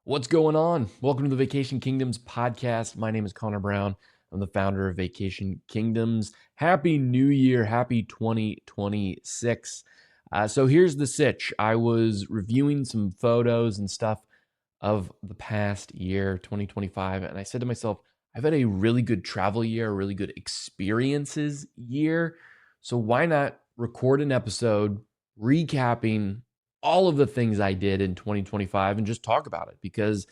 What's going on? Welcome to the Vacation Kingdoms podcast. My name is Connor Brown. I'm the founder of Vacation Kingdoms. Happy New Year. Happy 2026. So here's the sitch. I was reviewing some photos and stuff of the past year, 2025, and I said to myself, I've had a really good travel year, a really good experiences year. So why not record an episode recapping all of the things I did in 2025 and just talk about it? Because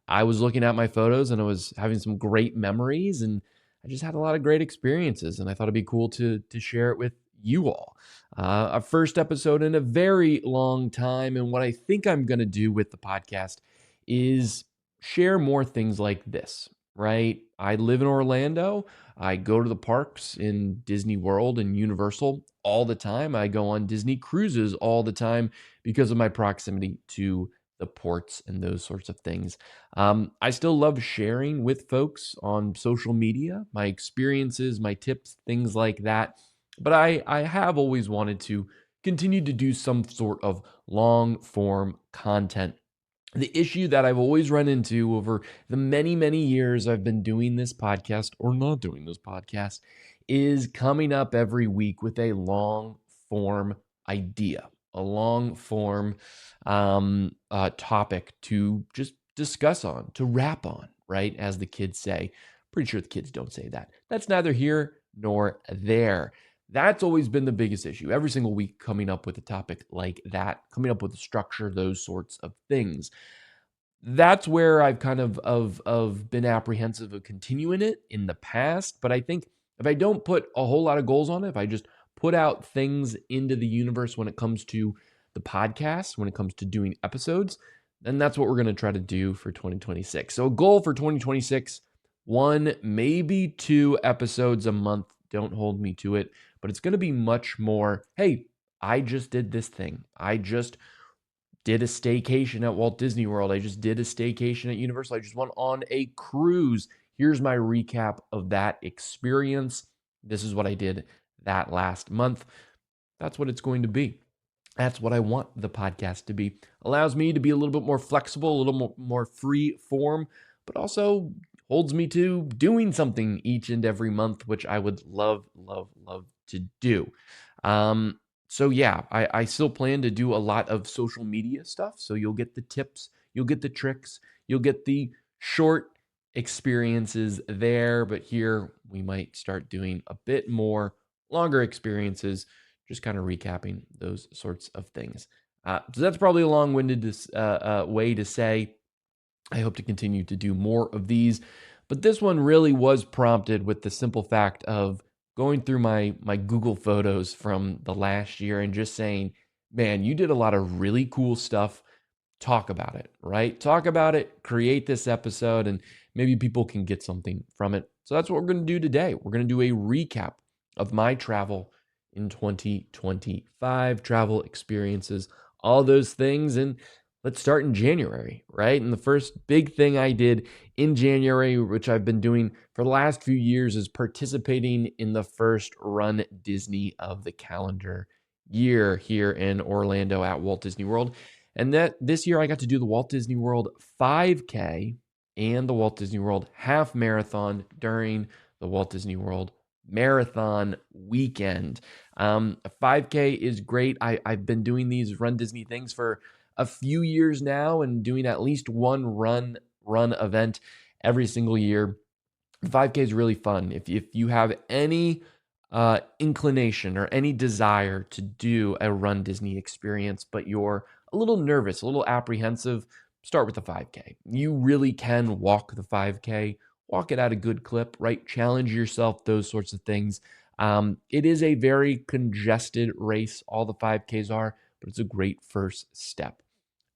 I was looking at my photos and I was having some great memories and I just had a lot of great experiences and I thought it'd be cool to share it with you all. A first episode in a very long time. And what I think I'm going to do with the podcast is share more things like this, right? I live in Orlando. I go to the parks in Disney World and Universal all the time. I go on Disney cruises all the time because of my proximity to the ports and those sorts of things. I still love sharing with folks on social media, my experiences, my tips, things like that. But I have always wanted to continue to do some sort of long form content. The issue that I've always run into over the many, many years I've been doing this podcast or not doing this podcast is coming up every week with a long form idea, a long form topic to just discuss on, to rap on, right? As the kids say. Pretty sure the kids don't say that. That's neither here nor there. That's always been the biggest issue. Every single week, coming up with a topic like that, coming up with a structure, those sorts of things. That's where I've kind of been apprehensive of continuing it in the past. But I think if I don't put a whole lot of goals on it, if I just put out things into the universe when it comes to the podcast, when it comes to doing episodes, then that's what we're going to try to do for 2026. So a goal for 2026, one, maybe two episodes a month. Don't hold me to it, but it's going to be much more, hey, I just did this thing. I just did a staycation at Walt Disney World. I just did a staycation at Universal. I just went on a cruise. Here's my recap of that experience. This is what I did that last month. That's what it's going to be. That's what I want the podcast to be. Allows me to be a little bit more flexible, a little more free form, but also holds me to doing something each and every month, which I would love, love, love to do. So yeah, I still plan to do a lot of social media stuff. So you'll get the tips, you'll get the tricks, you'll get the short experiences there. But here we might start doing a bit more longer experiences, just kind of recapping those sorts of things. So that's probably a long-winded way to say I hope to continue to do more of these. But this one really was prompted with the simple fact of going through my Google photos from the last year and just saying, man, you did a lot of really cool stuff. Talk about it, right? Talk about it, create this episode, and maybe people can get something from it. So that's what we're going to do today. We're going to do a recap of my travel in 2025, travel experiences, all those things. And let's start in January, right? And the first big thing I did in January, which I've been doing for the last few years, is participating in the first Run Disney of the calendar year here in Orlando at Walt Disney World. And that this year I got to do the Walt Disney World 5K and the Walt Disney World half marathon during the Walt Disney World marathon weekend. A 5K is great. I've been doing these Run Disney things for a few years now and doing at least one run event every single year. 5K is really fun. If you have any inclination or any desire to do a Run Disney experience, but you're a little nervous, a little apprehensive, start with the 5K. You really can walk the 5K, walk it at a good clip, right? Challenge yourself, those sorts of things. It is a very congested race. All the 5Ks are, but it's a great first step.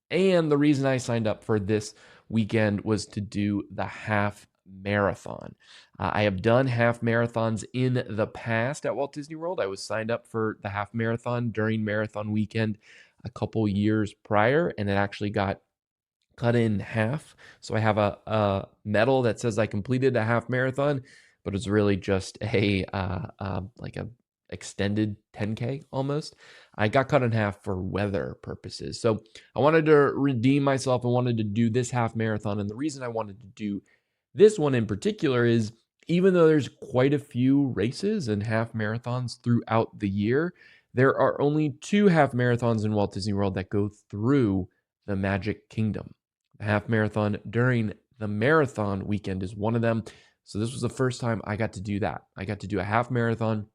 And the reason I signed up for this weekend was to do the half marathon. I have done half marathons in the past at Walt Disney World. I was signed up for the half marathon during marathon weekend a couple years prior, and it actually got cut in half. So I have a medal that says I completed a half marathon, but it's really just a like extended 10K almost. I got cut in half for weather purposes. So I wanted to redeem myself. I wanted to do this half marathon. And the reason I wanted to do this one in particular is even though there's quite a few races and half marathons throughout the year, there are only two half marathons in Walt Disney World that go through the Magic Kingdom. The half marathon during the marathon weekend is one of them. So this was the first time I got to do that. I got to do a half marathon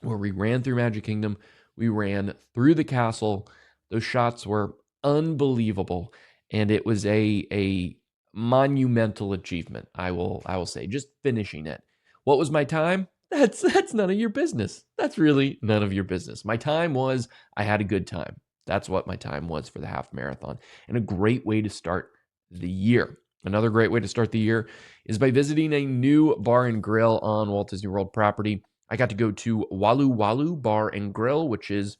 where we ran through Magic Kingdom. We ran through the castle. Those shots were unbelievable, and it was a monumental achievement. I will say, just finishing it. What was my time? That's none of your business. That's really none of your business. My time was I had a good time. That's what my time was for the half marathon, and a great way to start the year. Another great way to start the year is by visiting a new bar and grill on Walt Disney World property. I got to go to Walu Walu Bar and Grill, which is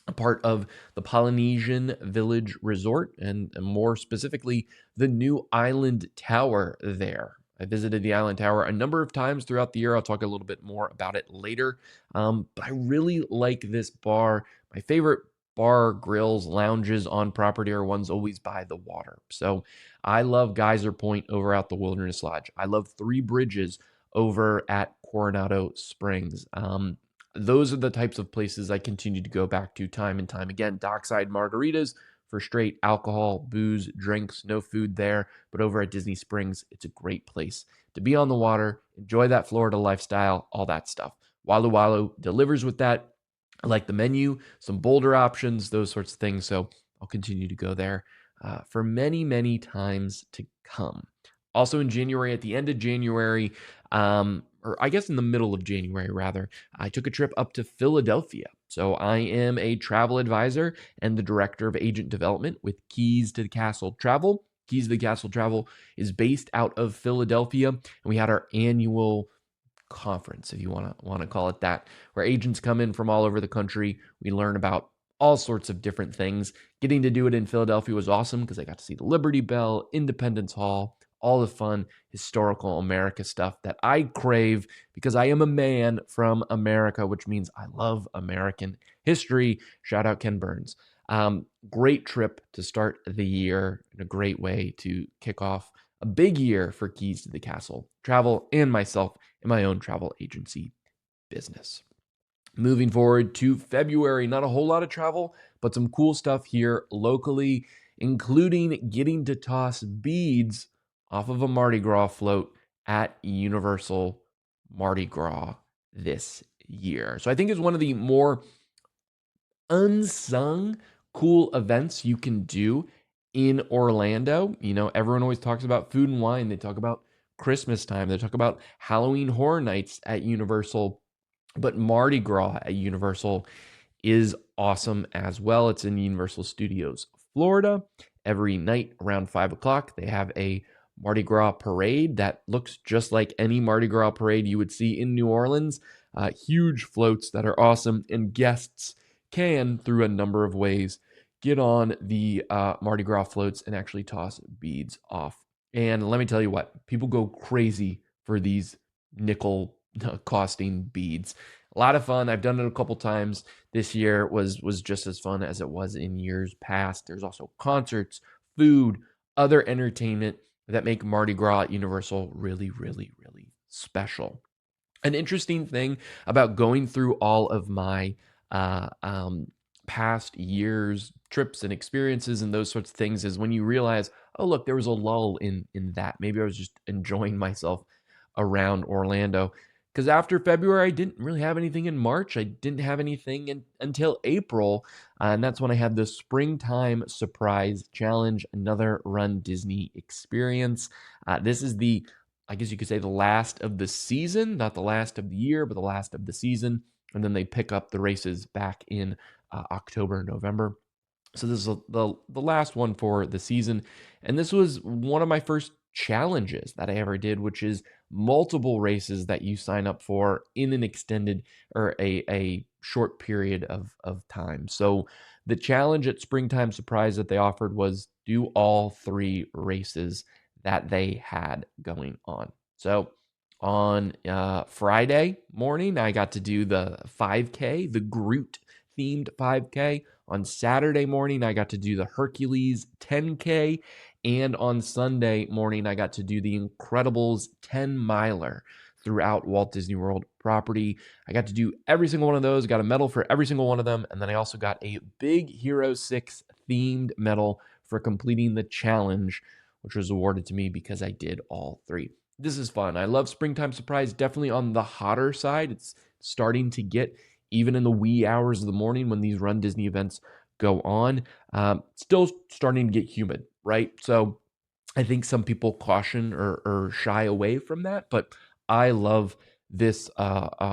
a part of the Polynesian Village Resort, and more specifically, the new Island Tower there. I visited the Island Tower a number of times throughout the year. I'll talk a little bit more about it later. But I really like this bar. My favorite bar, grills, lounges on property are ones always by the water. So I love Geyser Point over at the Wilderness Lodge. I love Three Bridges over at Coronado Springs. Those are the types of places I continue to go back to time and time again. Dockside margaritas for straight alcohol, booze, drinks, no food there. But over at Disney Springs, it's a great place to be on the water, enjoy that Florida lifestyle, all that stuff. Walu Walu delivers with that. I like the menu, some bolder options, those sorts of things. So I'll continue to go there for many, many times to come. Also in January, at the end of January, or I guess in the middle of January, rather, I took a trip up to Philadelphia. So I am a travel advisor and the director of agent development with Keys to the Castle Travel. Keys to the Castle Travel is based out of Philadelphia, and we had our annual conference, if you want to call it that, where agents come in from all over the country. We learn about all sorts of different things. Getting to do it in Philadelphia was awesome because I got to see the Liberty Bell, Independence Hall, all the fun historical America stuff that I crave because I am a man from America, which means I love American history. Shout out Ken Burns. Great trip to start the year and a great way to kick off a big year for Keys to the Castle Travel and myself in my own travel agency business. Moving forward to February, not a whole lot of travel, but some cool stuff here locally, including getting to toss beads off of a Mardi Gras float at Universal Mardi Gras this year. So I think it's one of the more unsung cool events you can do in Orlando. You know, everyone always talks about food and wine. They talk about Christmas time. They talk about Halloween Horror Nights at Universal. But Mardi Gras at Universal is awesome as well. It's in Universal Studios, Florida. Every night around 5 o'clock, they have a Mardi Gras parade that looks just like any Mardi Gras parade you would see in New Orleans. Huge floats that are awesome, and guests can, through a number of ways, get on the Mardi Gras floats and actually toss beads off. And let me tell you what, people go crazy for these nickel costing beads. A lot of fun. I've done it a couple times. This year was just as fun as it was in years past. There's also concerts, food, other entertainment that make Mardi Gras at Universal really, really, really special. An interesting thing about going through all of my past years, trips and experiences and those sorts of things is when you realize, oh, look, there was a lull in that. Maybe I was just enjoying myself around Orlando. Because after February, I didn't really have anything in March. I didn't have anything until April. And that's when I had the Springtime Surprise Challenge, another Run Disney experience. This is I guess you could say, the last of the season, not the last of the year, but the last of the season. And then they pick up the races back in October, November. So this is the last one for the season. And this was one of my first challenges that I ever did, which is multiple races that you sign up for in an extended or a short period of time. So the challenge at Springtime Surprise that they offered was do all three races that they had going on. So On Friday morning, I got to do the 5K, the Groot themed 5K. On Saturday morning, I got to do the Hercules 10K. And on Sunday morning, I got to do the Incredibles 10 miler throughout Walt Disney World property. I got to do every single one of those, got a medal for every single one of them. And then I also got a Big Hero 6 themed medal for completing the challenge, which was awarded to me because I did all three. This is fun. I love Springtime Surprise, definitely on the hotter side. It's starting to get, even in the wee hours of the morning when these Run Disney events go on, still starting to get humid, right? So I think some people caution or shy away from that, but I love this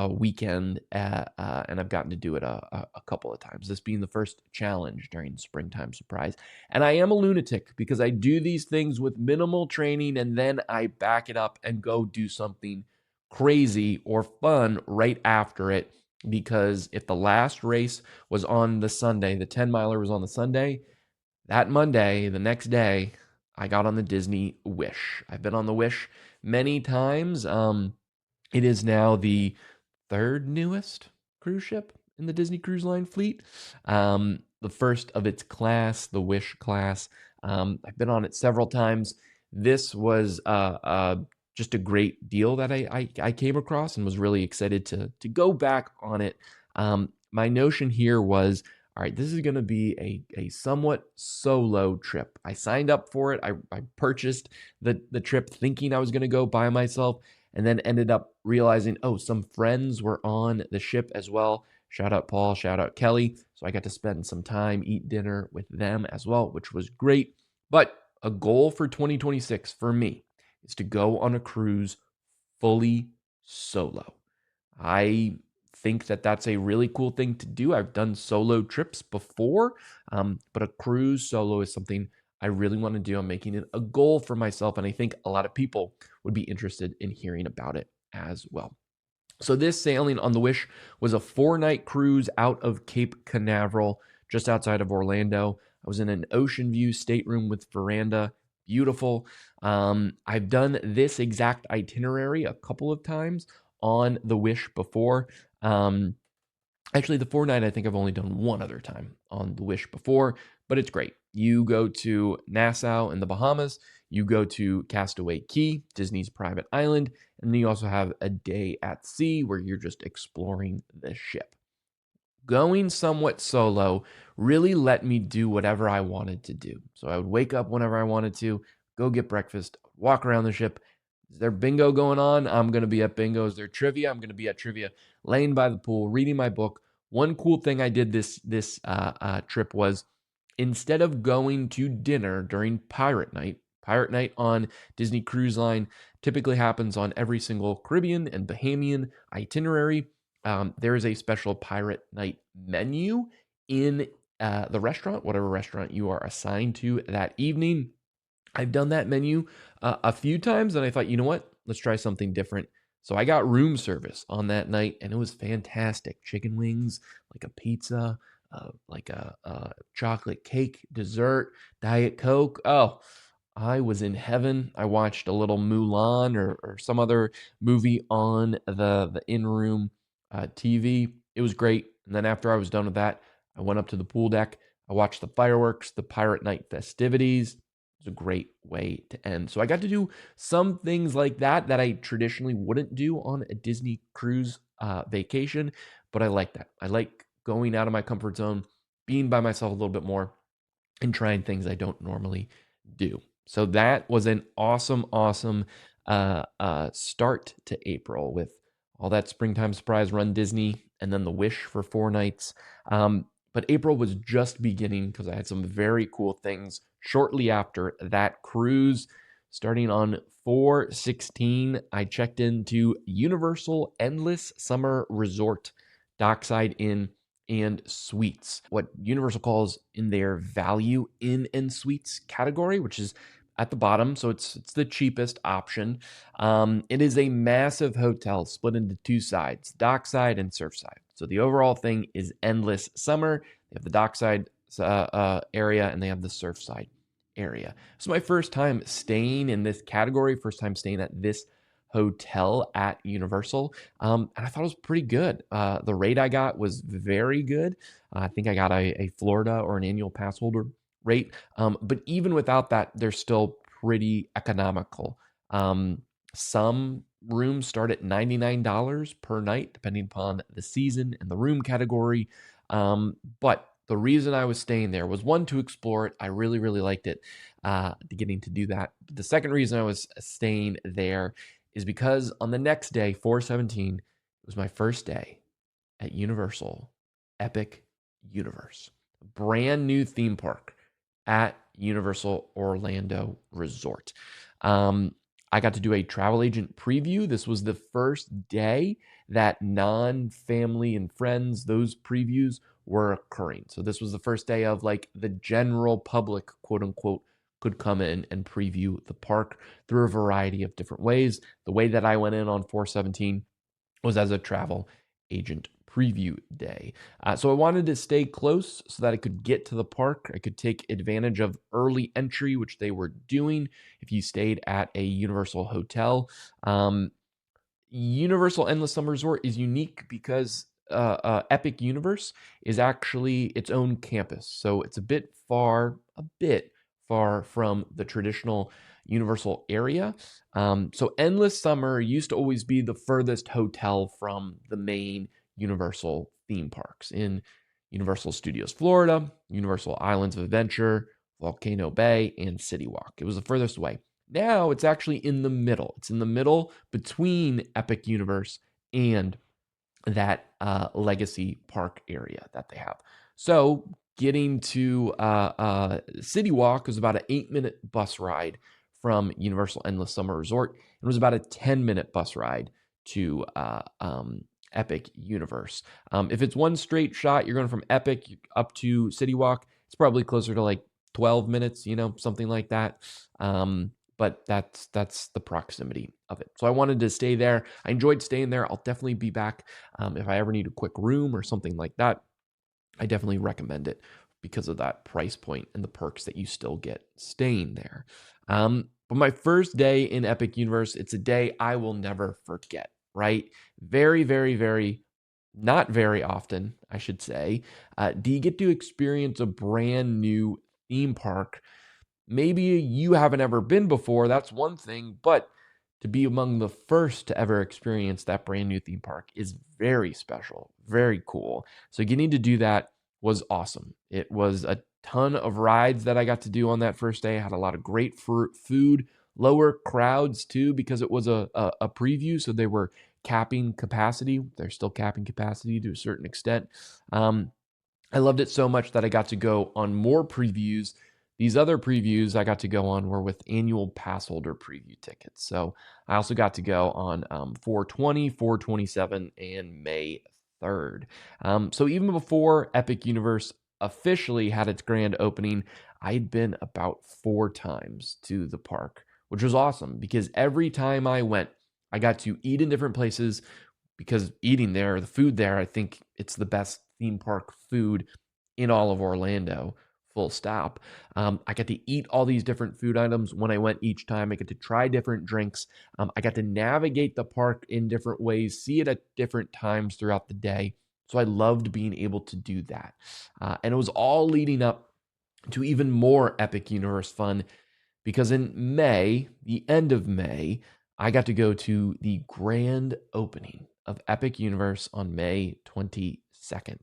weekend, and I've gotten to do it a couple of times. This being the first challenge during Springtime Surprise. And I am a lunatic because I do these things with minimal training and then I back it up and go do something crazy or fun right after it. Because if the last race was on the Sunday, the 10 miler was on the Sunday, that Monday, the next day, I got on the Disney Wish. I've been on the Wish many times. It is now the third newest cruise ship in the Disney Cruise Line fleet. The first of its class, the Wish class. I've been on it several times. This was just a great deal that I came across and was really excited to go back on it. My notion here was, all right, this is going to be a somewhat solo trip. I signed up for it. I purchased the trip thinking I was going to go by myself, and then ended up realizing, oh, some friends were on the ship as well. Shout out Paul, shout out Kelly. So I got to spend some time, eat dinner with them as well, which was great. But a goal for 2026 for me is to go on a cruise fully solo. I think that that's a really cool thing to do. I've done solo trips before, but a cruise solo is something I really want to do. I'm making it a goal for myself, and I think a lot of people would be interested in hearing about it as well. So this sailing on the Wish was a 4-night cruise out of Cape Canaveral, just outside of Orlando. I was in an ocean view stateroom with veranda. Beautiful. I've done this exact itinerary a couple of times on the Wish before. Actually, the 4-night, I think I've only done one other time on the Wish before, but it's great. You go to Nassau in the Bahamas, you go to Castaway Cay, Disney's private island, and then you also have a day at sea where you're just exploring the ship. Going somewhat solo really let me do whatever I wanted to do. So I would wake up whenever I wanted to, go get breakfast, walk around the ship. Is there bingo going on? I'm going to be at bingo. Is there trivia? I'm going to be at trivia, laying by the pool, reading my book. One cool thing I did this trip was, instead of going to dinner during Pirate Night on Disney Cruise Line typically happens on every single Caribbean and Bahamian itinerary. There is a special Pirate Night menu in the restaurant, whatever restaurant you are assigned to that evening. I've done that menu a few times, and I thought, you know what? Let's try something different. So I got room service on that night, and it was fantastic. Chicken wings, like a pizza, like a chocolate cake, dessert, Diet Coke. Oh, I was in heaven. I watched a little Mulan or some other movie on the in-room TV. It was great. And then after I was done with that, I went up to the pool deck. I watched the fireworks, the Pirate Night festivities. It was a great way to end. So I got to do some things like that I traditionally wouldn't do on a Disney cruise vacation, but I like that. I like going out of my comfort zone, being by myself a little bit more, and trying things I don't normally do. So that was an awesome start to April with all that Springtime Surprise Run Disney and then the Wish for 4 nights. But April was just beginning because I had some very cool things shortly after that cruise. Starting on 4/16, I checked into Universal Endless Summer Resort, Dockside Inn and Suites, what Universal calls in their Value Inn and Suites category, which is at the bottom, so it's the cheapest option. It is a massive hotel split into 2 sides, dockside and surfside. So the overall thing is Endless Summer. They have the dockside area and they have the surfside area. So my first time staying in this category, first time staying at this hotel at Universal, and I thought it was pretty good. The rate I got was very good. I think I got a Florida or an annual pass holder rate, but even without that, they're still pretty economical. Some rooms start at $99 per night, depending upon the season and the room category. But the reason I was staying there was one, to explore it. I really, really liked it, getting to do that. The second reason I was staying there is because on the next day, 4/17, it was my first day at Universal Epic Universe, a brand new theme park at Universal Orlando Resort. I got to do a travel agent preview. This was the first day that non-family and friends, those previews were occurring. So this was the first day of like the general public, quote unquote, could come in and preview the park through a variety of different ways. The way that I went in on 4/17 was as a travel agent preview day. So I wanted to stay close so that I could get to the park. I could take advantage of early entry, which they were doing if you stayed at a Universal hotel. Universal Endless Summer Resort is unique because Epic Universe is actually its own campus. So it's a bit far from the traditional Universal area. So Endless Summer used to always be the furthest hotel from the main Universal theme parks in Universal Studios Florida, Universal Islands of Adventure, Volcano Bay, and City Walk. It was the furthest away. Now it's actually in the middle. It's in the middle between Epic Universe and that legacy park area that they have. So getting to City Walk was about an 8-minute bus ride from Universal Endless Summer Resort. It was about a 10-minute bus ride to Epic Universe. If it's one straight shot, you're going from Epic up to City Walk. It's probably closer to like 12 minutes, something like that. But that's the proximity of it. So I wanted to stay there. I enjoyed staying there. I'll definitely be back if I ever need a quick room or something like that. I definitely recommend it because of that price point and the perks that you still get staying there. But my first day in Epic Universe, it's a day I will never forget, right? Very, very, very, not very often, I should say, do you get to experience a brand new theme park. Maybe you haven't ever been before, that's one thing, but to be among the first to ever experience that brand new theme park is very special, very cool. So getting to do that was awesome. It was a ton of rides that I got to do on that first day. I had a lot of great food, lower crowds too, because it was a preview, so they were capping capacity. They're still capping capacity to a certain extent. I loved it so much that I got to go on more previews. These other previews I got to go on were with annual pass holder preview tickets. So I also got to go on 4/20, 4/27, and May 3rd. So even before Epic Universe officially had its grand opening, I'd been about 4 times to the park, which was awesome because every time I went, I got to eat in different places because eating there, the food there, I think it's the best theme park food in all of Orlando, full stop. I got to eat all these different food items when I went each time. I got to try different drinks. I got to navigate the park in different ways, see it at different times throughout the day. So I loved being able to do that. And it was all leading up to even more Epic Universe fun because in May, the end of May, I got to go to the grand opening of Epic Universe on May 22nd.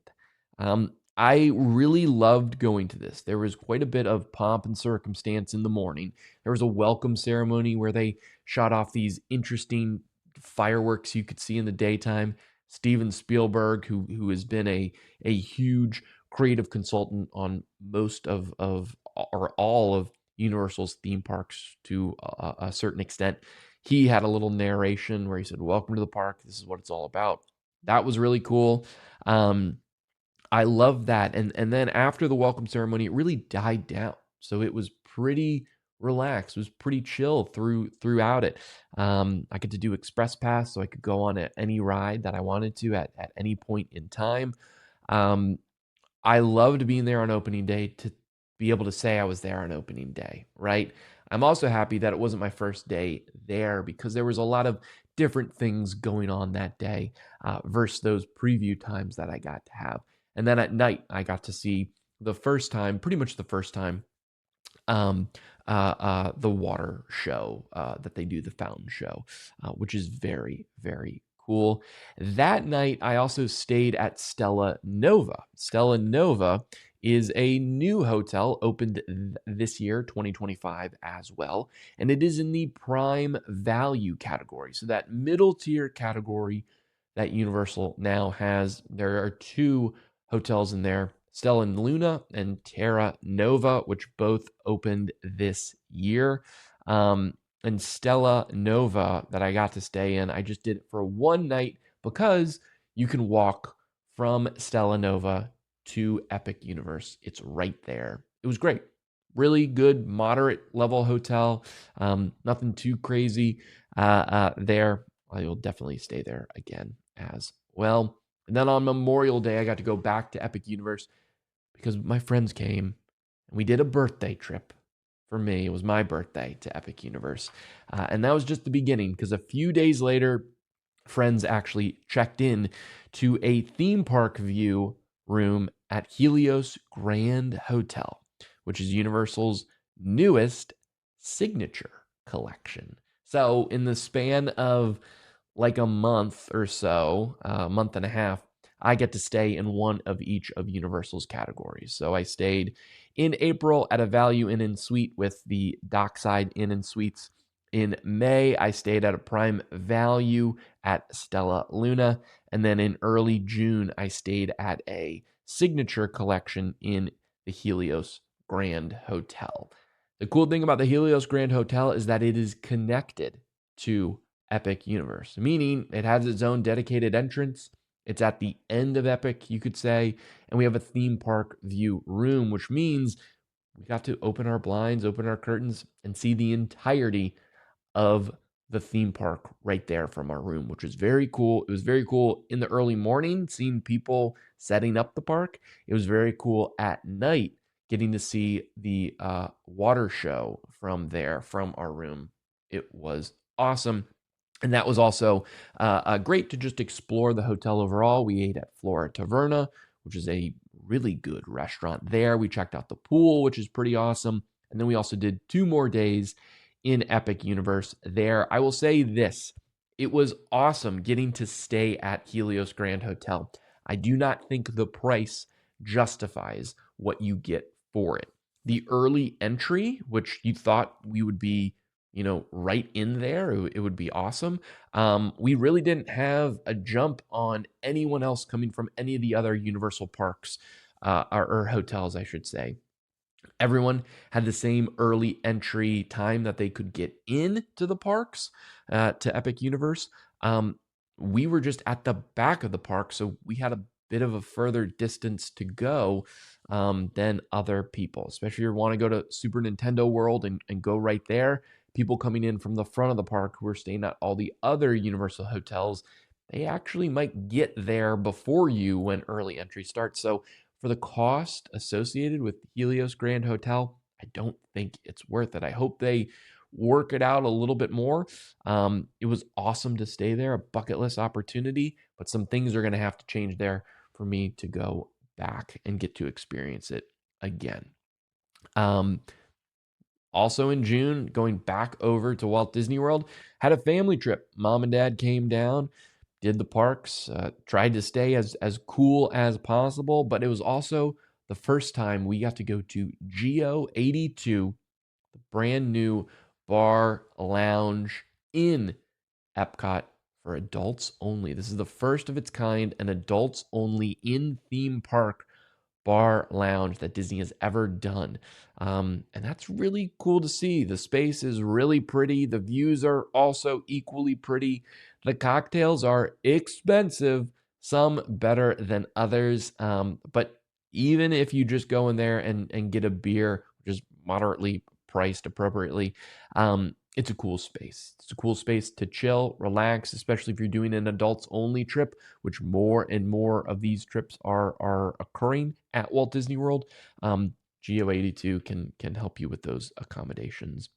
I really loved going to this. There was quite a bit of pomp and circumstance in the morning. There was a welcome ceremony where they shot off these interesting fireworks you could see in the daytime. Steven Spielberg, who has been a huge creative consultant on most of or all of Universal's theme parks to a certain extent. He had a little narration where he said, "Welcome to the park. This is what it's all about." That was really cool. I love that. And then after the welcome ceremony, it really died down. So it was pretty relaxed. It was pretty chill throughout it. I get to do Express Pass, so I could go on any ride that I wanted to at any point in time. I loved being there on opening day to be able to say I was there on opening day, right? I'm also happy that it wasn't my first day there because there was a lot of different things going on that day versus those preview times that I got to have. And then at night, I got to see the first time, pretty much the first time, um, the water show that they do, the fountain show, which is very, very cool. That night, I also stayed at Stella Nova. Stella Nova is a new hotel opened this year, 2025, as well. And it is in the prime value category. So, that middle tier category that Universal now has, there are two hotels in there, Stella Luna and Terra Nova, which both opened this year. And Stella Nova that I got to stay in, I just did it for one night because you can walk from Stella Nova to Epic Universe. It's right there. It was great. Really good, moderate level hotel. Nothing too crazy there. I will definitely stay there again as well. And then on Memorial Day, I got to go back to Epic Universe because my friends came and we did a birthday trip. For me, it was my birthday to Epic Universe. And that was just the beginning because a few days later, friends actually checked in to a theme park view room at Helios Grand Hotel, which is Universal's newest signature collection. So, in the span of like a month or so, a month and a half, I get to stay in one of each of Universal's categories. So I stayed in April at a Value Inn and Suite with the Dockside Inn and Suites. In May, I stayed at a Prime Value at Stella Luna. And then in early June, I stayed at a Signature Collection in the Helios Grand Hotel. The cool thing about the Helios Grand Hotel is that it is connected to Epic Universe, meaning it has its own dedicated entrance. It's at the end of Epic, you could say, and we have a theme park view room, which means we got to open our blinds, open our curtains, and see the entirety of the theme park right there from our room, which was very cool. It was very cool in the early morning, seeing people setting up the park. It was very cool at night, getting to see the water show from there, from our room. It was awesome. And that was also great to just explore the hotel overall. We ate at Flora Taverna, which is a really good restaurant there. We checked out the pool, which is pretty awesome. And then we also did 2 more days in Epic Universe there. I will say this, it was awesome getting to stay at Helios Grand Hotel. I do not think the price justifies what you get for it. The early entry, which you thought we would be, right in there, it would be awesome. We really didn't have a jump on anyone else coming from any of the other Universal parks or hotels, I should say. Everyone had the same early entry time that they could get into the parks to Epic Universe. We were just at the back of the park, so we had a bit of a further distance to go than other people, especially if you want to go to Super Nintendo World and go right there. People coming in from the front of the park who are staying at all the other Universal hotels, they actually might get there before you when early entry starts. So for the cost associated with Helios Grand Hotel, I don't think it's worth it. I hope they work it out a little bit more. It was awesome to stay there, a bucket list opportunity, but some things are going to have to change there for me to go back and get to experience it again. Um, Also in June, going back over to Walt Disney World, had a family trip. Mom and dad came down, did the parks, tried to stay as cool as possible, but it was also the first time we got to go to Geo 82, the brand new bar lounge in Epcot for adults only. This is the first of its kind, an adults only in theme park bar lounge that Disney has ever done. And that's really cool to see. The space is really pretty. The views are also equally pretty. The cocktails are expensive, some better than others. But even if you just go in there and get a beer, which is moderately priced appropriately, it's a cool space. It's a cool space to chill, relax, especially if you're doing an adults only trip, which more and more of these trips are occurring at Walt Disney World. Geo 82 can help you with those accommodations.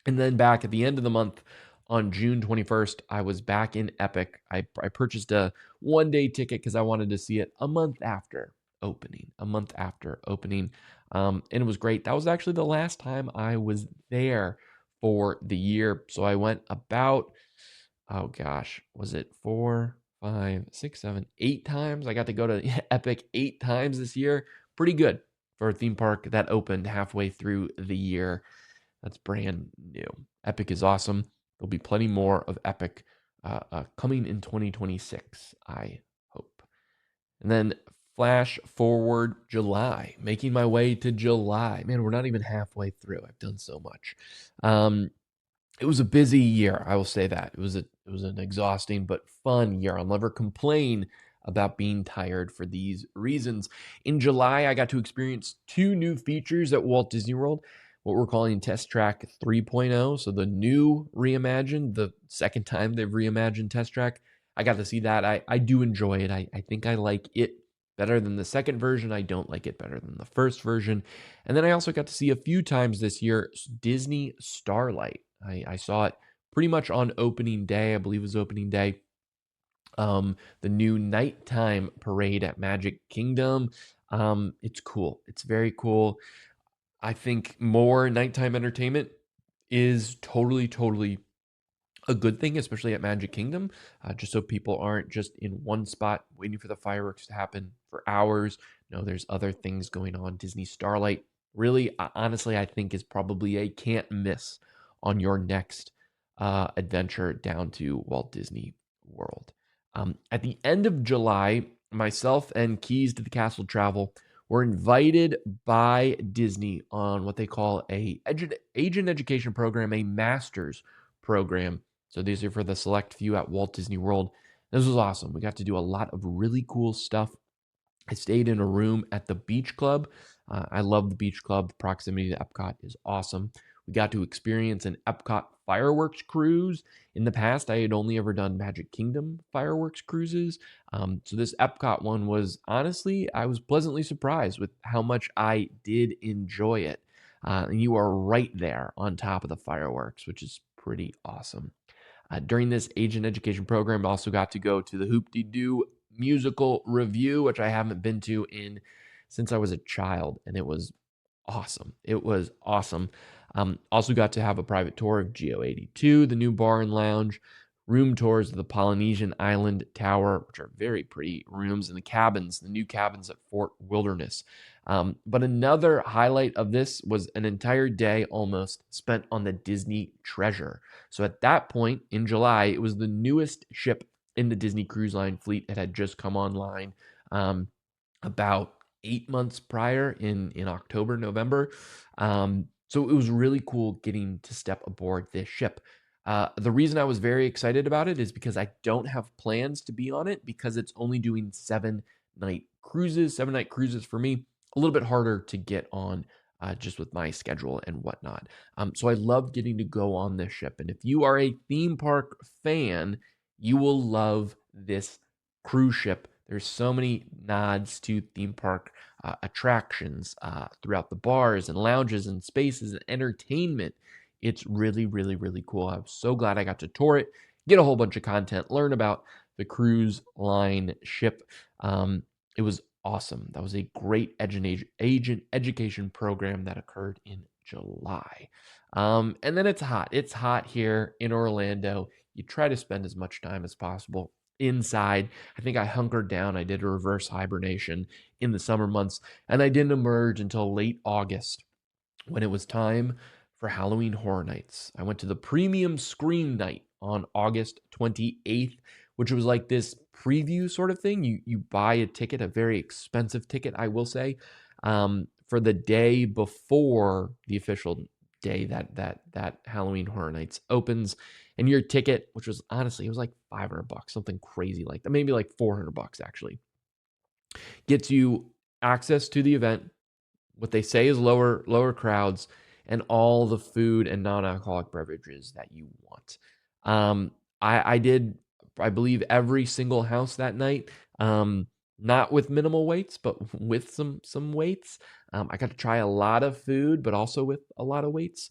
And then back at the end of the month on June 21st, I was back in Epic. I purchased a 1 day ticket because I wanted to see it a month after opening, a month after opening. And it was great. That was actually the last time I was there for the year. So I went about, oh gosh, was it 4, 5, 6, 7, 8 times? I got to go to Epic 8 times this year. Pretty good for a theme park that opened halfway through the year. That's brand new. Epic is awesome. There'll be plenty more of Epic coming in 2026, I hope. And then flash forward July, making my way to July. Man, we're not even halfway through. I've done so much. It was a busy year, I will say that. It was an exhausting but fun year. I'll never complain about being tired for these reasons. In July, I got to experience two new features at Walt Disney World, what we're calling Test Track 3.0. So the new reimagined, the second time they've reimagined Test Track. I got to see that. I do enjoy it. I think I like it better than the second version. I don't like it better than the first version. And then I also got to see a few times this year Disney Starlight. I saw it pretty much on opening day. I believe it was opening day. The new nighttime parade at Magic Kingdom. It's cool. It's very cool. I think more nighttime entertainment is totally a good thing, especially at Magic Kingdom, just so people aren't just in one spot waiting for the fireworks to happen for hours. No, there's other things going on. Disney Starlight, really, honestly, I think is probably a can't miss on your next adventure down to Walt Disney World. At the end of July, myself and Keys to the Castle Travel were invited by Disney on what they call agent education program, a master's program. So these are for the select few at Walt Disney World. This was awesome. We got to do a lot of really cool stuff. I stayed in a room at the Beach Club. I love the Beach Club. The proximity to Epcot is awesome. We got to experience an Epcot fireworks cruise. In the past, I had only ever done Magic Kingdom fireworks cruises. So this Epcot one was honestly, I was pleasantly surprised with how much I did enjoy it. And you are right there on top of the fireworks, which is pretty awesome. During this agent education program, I also got to go to the Hoop-Dee-Doo musical review, which I haven't been to in since I was a child, and it was awesome. It was awesome. Also got to have a private tour of GO82, the new bar and lounge, room tours of the Polynesian Island Tower, which are very pretty rooms, and the cabins, the new cabins at Fort Wilderness. But another highlight of this was an entire day almost spent on the Disney Treasure. So at that point in July, it was the newest ship in the Disney Cruise Line fleet. It had just come online about 8 months prior in October, November. So it was really cool getting to step aboard this ship. The reason I was very excited about it is because I don't have plans to be on it because it's only doing 7 night cruises. 7 night cruises for me, a little bit harder to get on just with my schedule and whatnot. So I love getting to go on this ship. And if you are a theme park fan, you will love this cruise ship. There's so many nods to theme park attractions throughout the bars and lounges and spaces and entertainment. It's really cool. I was so glad I got to tour it, get a whole bunch of content, learn about the cruise line ship. It was awesome. That was a great agent education program that occurred in July. And then it's hot. It's hot here in Orlando. You try to spend as much time as possible inside. I think I hunkered down. I did a reverse hibernation in the summer months, and I didn't emerge until late August when it was time for Halloween Horror Nights. I went to the premium screen night on August 28th, which was like this preview sort of thing. You buy a ticket, a very expensive ticket, I will say, for the day before the official day that Halloween Horror Nights opens. And your ticket, which was honestly, it was like $500, something crazy like that, maybe like $400 actually, gets you access to the event, what they say is lower crowds, and all the food and non-alcoholic beverages that you want. I did, I believe, every single house that night. Not with minimal weights, but with some weights. I got to try a lot of food, but also with a lot of weights.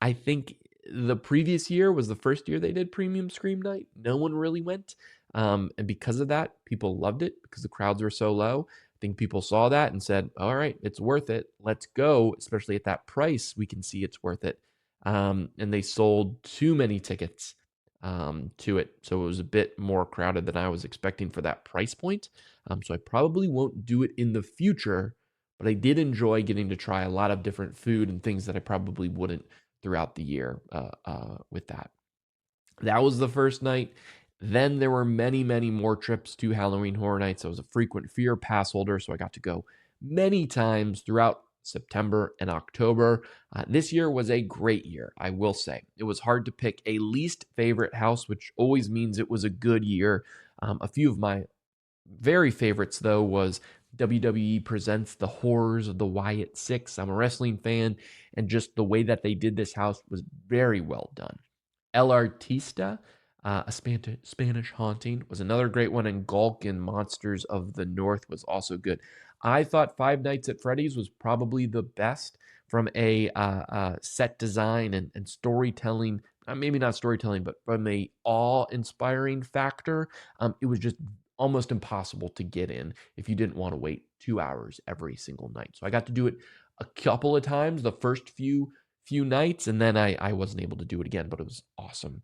I think the previous year was the first year they did premium scream night. No one really went. And because of that, people loved it because the crowds were so low. I think people saw that and said, all right, it's worth it. Let's go. Especially at that price, we can see it's worth it. And they sold too many tickets to it. So it was a bit more crowded than I was expecting for that price point. So I probably won't do it in the future, but I did enjoy getting to try a lot of different food and things that I probably wouldn't throughout the year with that. That was the first night. Then there were many, many more trips to Halloween Horror Nights. I was a frequent fear pass holder, so I got to go many times throughout September and October. This year was a great year, I will say. It was hard to pick a least favorite house, which always means it was a good year. A few of my very favorites, though, was WWE Presents The Horrors of the Wyatt Six. I'm a wrestling fan, and just the way that they did this house was very well done. El Artista, a Spanish haunting, was another great one, and Gulk and Monsters of the North was also good. I thought Five Nights at Freddy's was probably the best from a set design and storytelling. Maybe not storytelling, but from a awe-inspiring factor. It was just almost impossible to get in if you didn't want to wait 2 hours every single night. So I got to do it a couple of times the first few nights, and then I wasn't able to do it again, but it was awesome.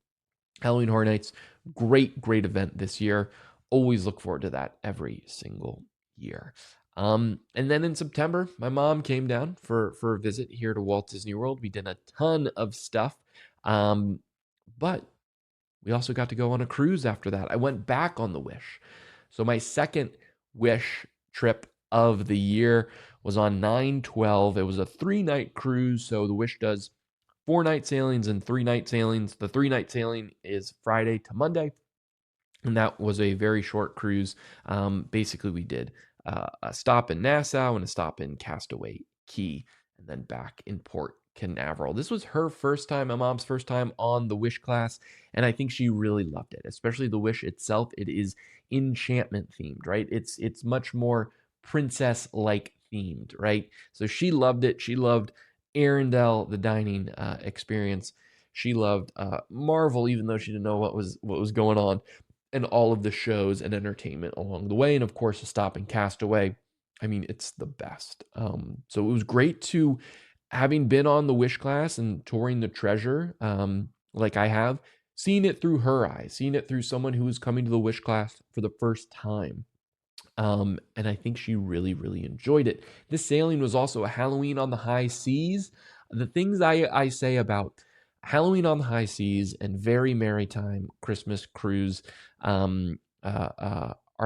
Halloween Horror Nights, great event this year. Always look forward to that every single year. And then in September, my mom came down for a visit here to Walt Disney World. We did a ton of stuff, but we also got to go on a cruise after that. I went back on the Wish. So my second Wish trip of the year was on 9/12. It was a 3-night cruise. So the Wish does 4-night sailings and 3-night sailings. The 3-night sailing is Friday to Monday, and that was a very short cruise. Basically, we did a stop in Nassau and a stop in Castaway Key, and then back in Port Canaveral. This was her first time, my mom's first time on the Wish class, and I think she really loved it, especially the Wish itself. It is enchantment themed, right? It's much more princess like themed, right? So she loved it. She loved Arendelle, the dining experience. She loved Marvel, even though she didn't know what was going on, and all of the shows and entertainment along the way. And of course, a stop in Castaway. I mean, it's the best. So it was great to having been on the Wish class and touring the treasure, like I have, seeing it through her eyes, seeing it through someone who was coming to the Wish class for the first time. And I think she really enjoyed it. This sailing was also a Halloween on the high seas. The things I say about Halloween on the high seas and Very Merry Time Christmas cruise are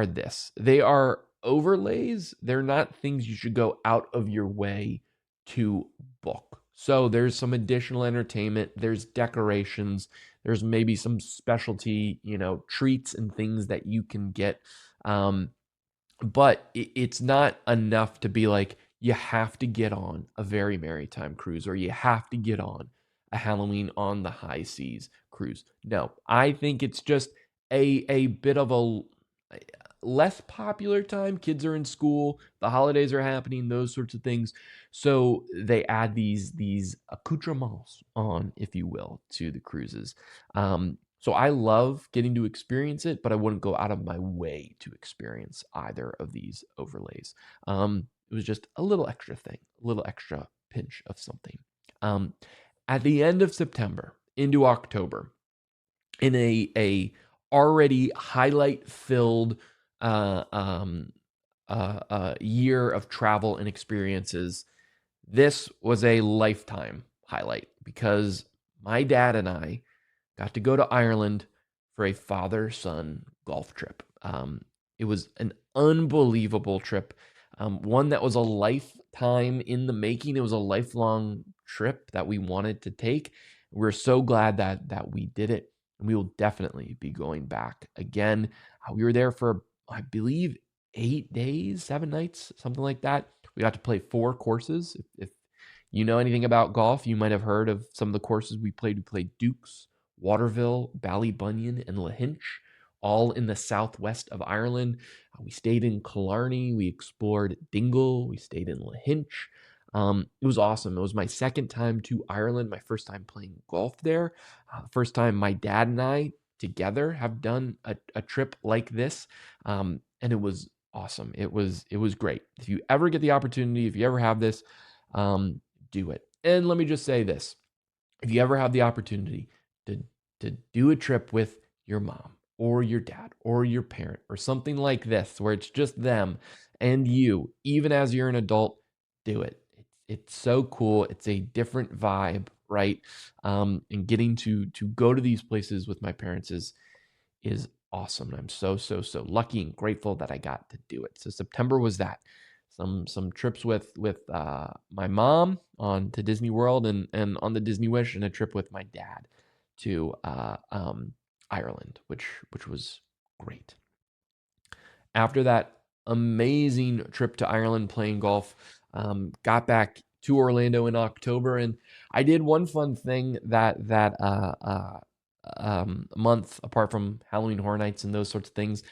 this. They are overlays. They're not things you should go out of your way to book. So there's some additional entertainment. There's decorations. There's maybe some specialty, treats and things that you can get. But it's not enough to be like, you have to get on a Very Merry Time cruise or you have to get on a Halloween on the High Seas cruise. No, I think it's just a bit of a less popular time. Kids are in school, the holidays are happening, those sorts of things. So they add these accoutrements on, if you will, to the cruises. So I love getting to experience it, but I wouldn't go out of my way to experience either of these overlays. It was just a little extra thing, a little extra pinch of something. At the end of September into October, in a already highlight filled year of travel and experiences, this was a lifetime highlight because my dad and I got to go to Ireland for a father-son golf trip. It was an unbelievable trip, one that was a lifetime in the making. It was a lifelong trip that we wanted to take. We're so glad that we did it, and we will definitely be going back again. We were there for, I believe, 8 days, 7 nights, something like that. We got to play 4 courses. If you know anything about golf, you might have heard of some of the courses we played. We played Dukes, Waterville, Ballybunion, and Lahinch, all in the southwest of Ireland. We stayed in Killarney. We explored Dingle. We stayed in Lahinch. It was awesome. It was my second time to Ireland, my first time playing golf there, first time my dad and I together have done a trip like this, and it was awesome. It was great. If you ever get the opportunity, if you ever have this, um, do it. And let me just say this: if you ever have the opportunity to do a trip with your mom or your dad or your parent or something like this where it's just them and you, even as you're an adult, do it. It's so cool. It's a different vibe, right? And getting to go to these places with my parents is awesome. I'm so lucky and grateful that I got to do it. So September was that. Some trips with my mom on to Disney World and on the Disney Wish, and a trip with my dad to Ireland, which was great. After that amazing trip to Ireland playing golf, got back to Orlando in October, and I did one fun thing that month apart from Halloween Horror Nights and those sorts of things.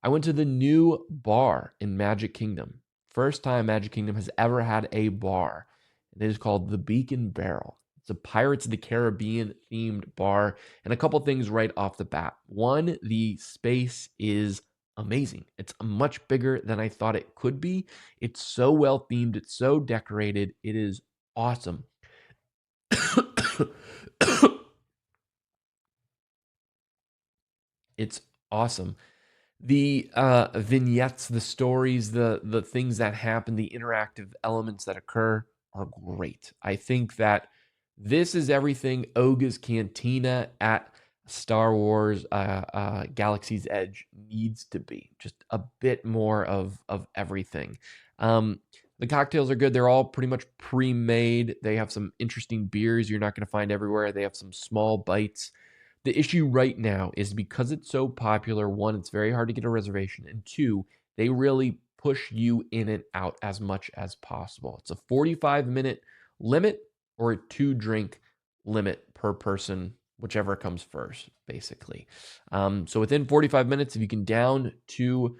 I went to the new bar in Magic Kingdom. First time Magic Kingdom has ever had a bar. It is called the Beacon Barrel. It's a Pirates of the Caribbean themed bar, and a couple things right off the bat. One, the space is amazing. It's much bigger than I thought it could be. It's so well themed, it's so decorated. It is awesome. It's awesome. The vignettes, the stories, the things that happen, the interactive elements that occur are great. I think that this is everything Oga's Cantina at Star Wars Galaxy's Edge needs to be. Just a bit more of everything. Um, the cocktails are good. They're all pretty much pre-made. They have some interesting beers you're not going to find everywhere. They have some small bites. The issue right now is because it's so popular, one, it's very hard to get a reservation, and two, they really push you in and out as much as possible. It's a 45-minute limit or a 2-drink limit per person, whichever comes first, basically. So within 45 minutes, if you can down 2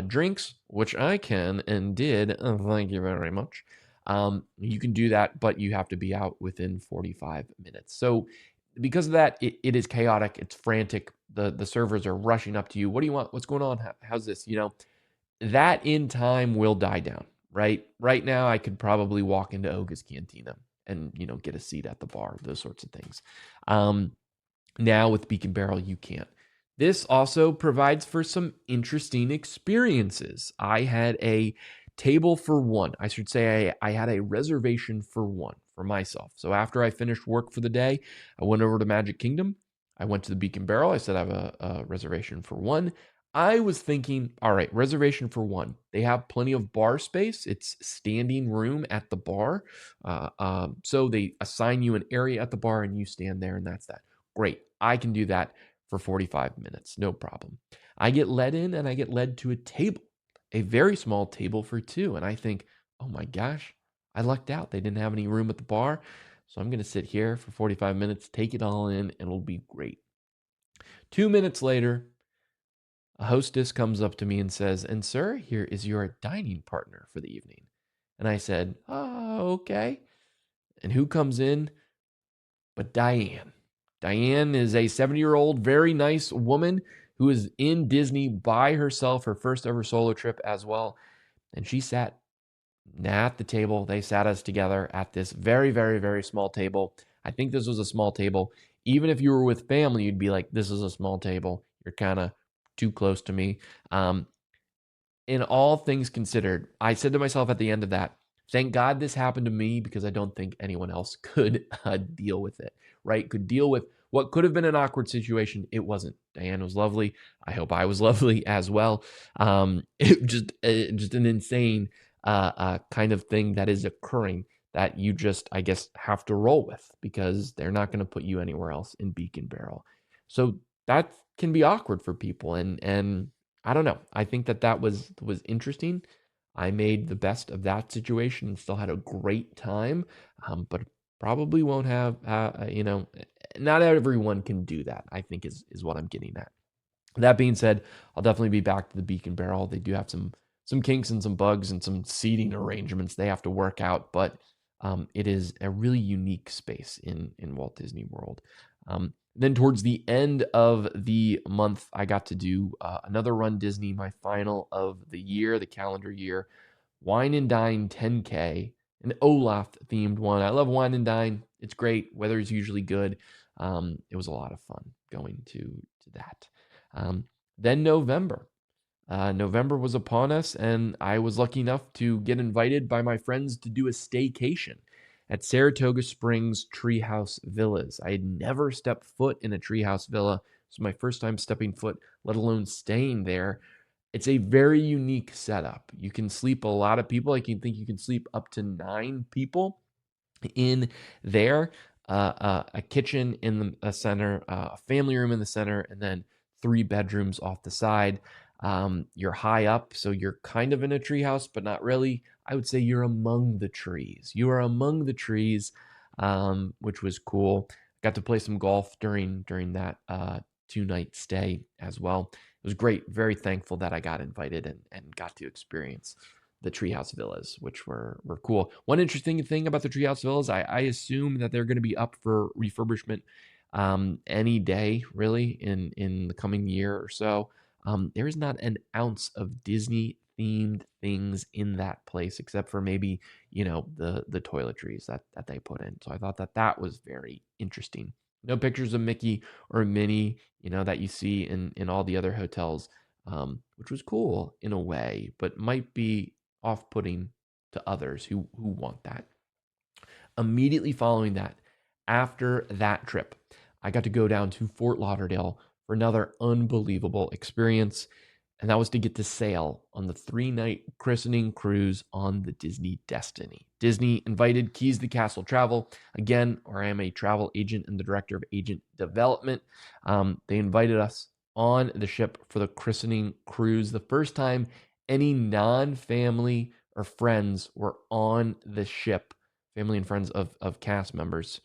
drinks, which I can and did, thank you very much, you can do that, but you have to be out within 45 minutes. So because of that, it is chaotic. It's frantic. The servers are rushing up to you. What do you want? What's going on? How's this? That in time will die down, right? Right now, I could probably walk into Oga's Cantina and, get a seat at the bar, those sorts of things. Now with Beacon Barrel, you can't. This also provides for some interesting experiences. I had a table for one. I should say I had a reservation for one for myself. So after I finished work for the day, I went over to Magic Kingdom. I went to the Beacon Barrel. I said I have a reservation for one. I was thinking, all right, reservation for one. They have plenty of bar space. It's standing room at the bar. So they assign you an area at the bar and you stand there, and that's that. Great. I can do that for 45 minutes. No problem. I get led in and I get led to a table, a very small table for two. And I think, oh my gosh, I lucked out. They didn't have any room at the bar. So I'm going to sit here for 45 minutes, take it all in, and it'll be great. 2 minutes later, a hostess comes up to me and says, "And sir, here is your dining partner for the evening." And I said, "Oh, okay." And who comes in but Diane? Diane is a 70-year-old, very nice woman who is in Disney by herself, her first ever solo trip as well. And she sat at the table. They sat us together at this very, very, very small table. I think this was a small table. Even if you were with family, you'd be like, this is a small table. You're kind of too close to me. In all things considered, I said to myself at the end of that, thank God this happened to me because I don't think anyone else could deal with it, right? Could deal with what could have been an awkward situation. It wasn't. Diane was lovely. I hope I was lovely as well. It just an insane kind of thing that is occurring that you just, I guess, have to roll with because they're not going to put you anywhere else in Beacon Barrel. So that can be awkward for people, and I don't know. I think that was interesting. I made the best of that situation and still had a great time, but probably won't have, not everyone can do that, I think is what I'm getting at. That being said, I'll definitely be back to the Beacon Barrel. They do have some some kinks and some bugs and some seating arrangements they have to work out, but it is a really unique space in Walt Disney World. Then towards the end of the month, I got to do another Run Disney, my final of the year, the calendar year, Wine and Dine 10K, an Olaf themed one. I love Wine and Dine. It's great. Weather is usually good. It was a lot of fun going to that. Then November. November was upon us, and I was lucky enough to get invited by my friends to do a staycation at Saratoga Springs Treehouse Villas. I had never stepped foot in a treehouse villa. It was my first time stepping foot, let alone staying there. It's a very unique setup. You can sleep a lot of people. I can think you can sleep up to 9 people in there. A kitchen in the center, a family room in the center, and then 3 bedrooms off the side. You're high up, so you're kind of in a treehouse, but not really. I would say you're among the trees. You are among the trees, which was cool. Got to play some golf during that 2-night stay as well. It was great. Very thankful that I got invited and got to experience the treehouse villas, which were cool. One interesting thing about the treehouse villas, I assume that they're going to be up for refurbishment any day, really, in the coming year or so. There is not an ounce of Disney themed things in that place, except for maybe, the toiletries that they put in. So I thought that was very interesting. No pictures of Mickey or Minnie, that you see in all the other hotels, which was cool in a way, but might be off-putting to others who want that. Immediately following that, after that trip, I got to go down to Fort Lauderdale for another unbelievable experience, and that was to get to sail on the 3-night christening cruise on the Disney Destiny. Disney invited Keys to Castle Travel, again, where I am a travel agent and the director of agent development. They invited us on the ship for the christening cruise, the first time any non-family or friends were on the ship, family and friends of cast members.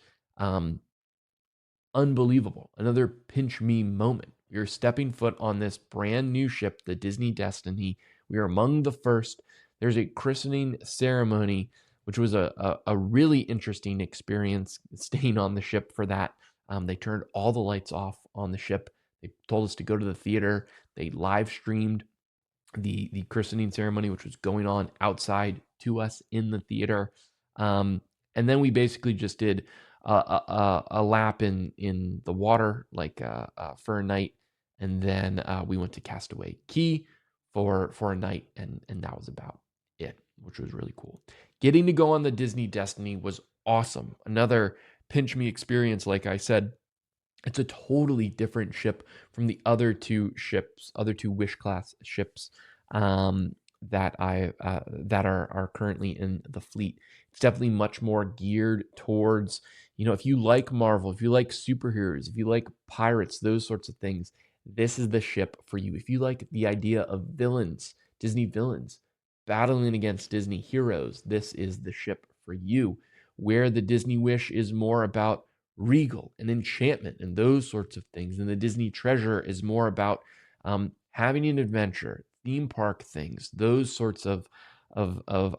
Unbelievable. Another pinch me moment. We are stepping foot on this brand new ship, the Disney Destiny. We are among the first. There's a christening ceremony, which was a really interesting experience staying on the ship for that. They turned all the lights off on the ship. They told us to go to the theater. They live streamed the christening ceremony, which was going on outside to us in the theater. And then we basically just did a lap in the water, like for a night, and then we went to Castaway Key for a night, and that was about it, which was really cool. Getting to go on the Disney Destiny was awesome. Another pinch me experience, like I said. It's a totally different ship from the other 2 ships, other 2 Wish class ships that are currently in the fleet. It's definitely much more geared towards, if you like Marvel, if you like superheroes, if you like pirates, those sorts of things, this is the ship for you. If you like the idea of villains, Disney villains, battling against Disney heroes, this is the ship for you. Where the Disney Wish is more about regal and enchantment and those sorts of things, and the Disney Treasure is more about having an adventure, theme park things, those sorts of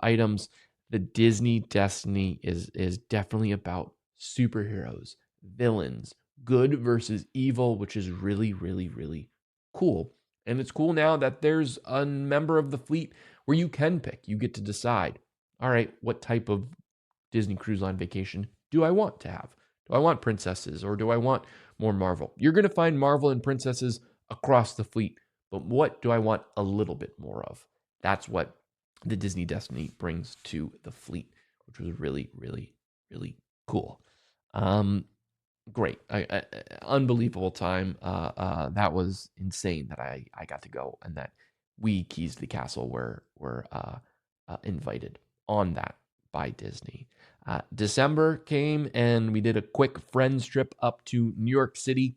items. The Disney Destiny is definitely about superheroes, villains, good versus evil, which is really, really, really cool. And it's cool now that there's a member of the fleet where you can pick. You get to decide, all right, what type of Disney Cruise Line vacation do I want to have? Do I want princesses or do I want more Marvel? You're going to find Marvel and princesses across the fleet, but what do I want a little bit more of? That's what the Disney Destiny brings to the fleet, which was really, really, really cool. Great, unbelievable time. That was insane that I got to go and that we Keys to the Castle were invited on that by Disney. December came and we did a quick friends trip up to New York City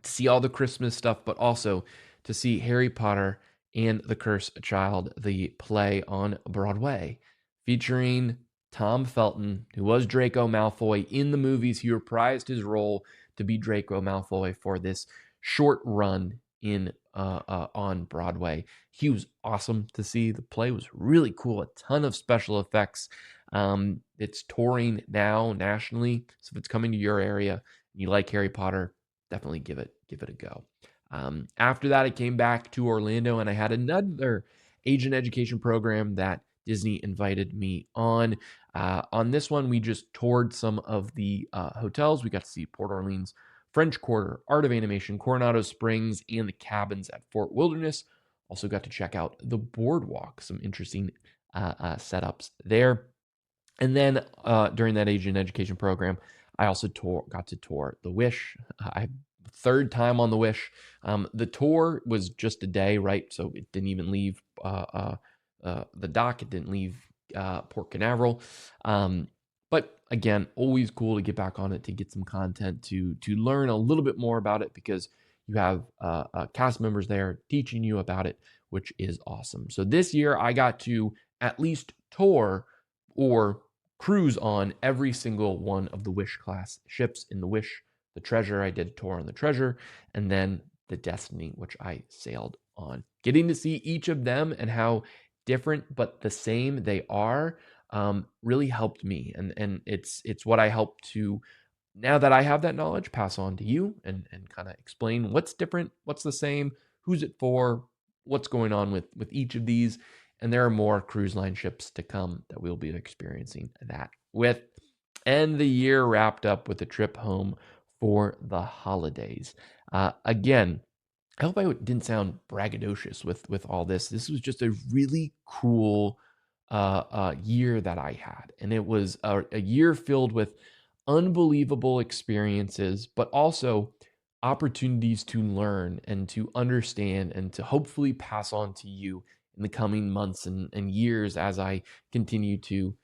to see all the Christmas stuff, but also to see Harry Potter and the Cursed Child, the play on Broadway, featuring Tom Felton, who was Draco Malfoy in the movies. He reprised his role to be Draco Malfoy for this short run in on Broadway. He was awesome to see. The play was really cool. A ton of special effects. It's touring now nationally, so if it's coming to your area and you like Harry Potter, definitely give it a go. After that, I came back to Orlando and I had another Asian education program that Disney invited me on. On this one, we just toured some of the hotels. We got to see Port Orleans, French Quarter, Art of Animation, Coronado Springs, and the cabins at Fort Wilderness. Also got to check out the boardwalk, some interesting setups there. And then during that Asian education program, I also got to tour the Wish. I third time on the Wish. The tour was just a day, right? So it didn't even leave the dock. It didn't leave Port Canaveral. But again, always cool to get back on it, to get some content, to learn a little bit more about it, because you have cast members there teaching you about it, which is awesome. So this year I got to at least tour or cruise on every single one of the Wish class ships in the Wish. The Treasure, I did a tour on the Treasure, and then the Destiny, which I sailed on. Getting to see each of them and how different but the same they are really helped me. And it's what I hope to, now that I have that knowledge, pass on to you and kind of explain what's different, what's the same, who's it for, what's going on with each of these. And there are more cruise line ships to come that we'll be experiencing that with. And the year wrapped up with a trip home for the holidays. Again, I hope I didn't sound braggadocious with all this. This was just a really cool year that I had, and it was a year filled with unbelievable experiences, but also opportunities to learn and to understand and to hopefully pass on to you in the coming months and years as I continue to,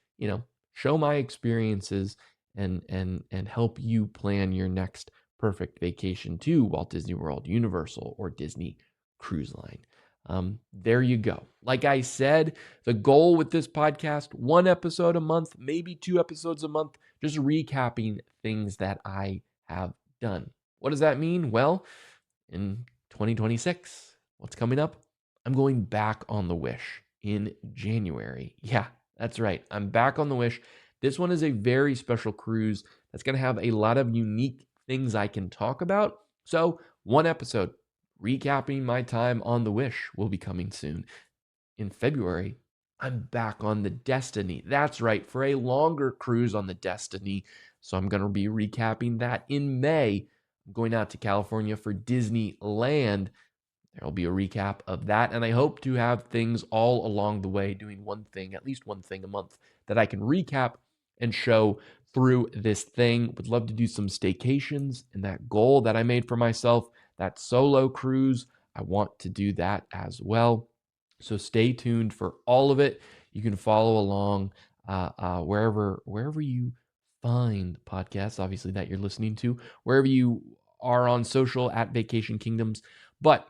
show my experiences and help you plan your next perfect vacation to Walt Disney World, Universal, or Disney Cruise Line. There you go. Like I said, the goal with this podcast, 1 episode a month, maybe 2 episodes a month, just recapping things that I have done. What does that mean? Well, in 2026, what's coming up? I'm going back on the Wish in January. Yeah, that's right. I'm back on the Wish. This one is a very special cruise that's going to have a lot of unique things I can talk about. So, 1 episode recapping my time on the Wish will be coming soon. In February, I'm back on the Destiny. That's right, for a longer cruise on the Destiny. So I'm going to be recapping that in May. I'm going out to California for Disneyland. There'll be a recap of that. And I hope to have things all along the way, doing one thing, at least one thing a month that I can recap and show through this thing. Would love to do some staycations, and that goal that I made for myself, that solo cruise, I want to do that as well. So stay tuned for all of it. You can follow along wherever you find podcasts, obviously, that you're listening to, wherever you are on social at Vacation Kingdoms. But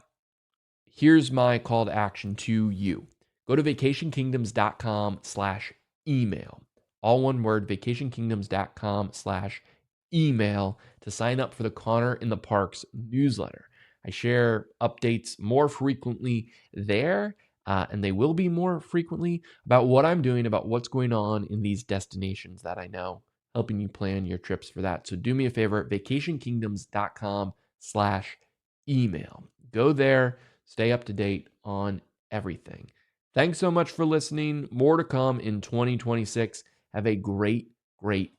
here's my call to action to you. Go to vacationkingdoms.com/email. All one word, vacationkingdoms.com/email to sign up for the Connor in the Parks newsletter. I share updates more frequently there, and they will be more frequently, about what I'm doing, about what's going on in these destinations that I know, helping you plan your trips for that. So do me a favor, vacationkingdoms.com/email. Go there. Stay up to date on everything. Thanks so much for listening. More to come in 2026. Have a great,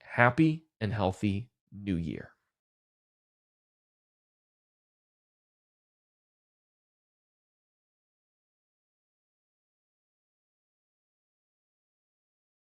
happy, and healthy new year.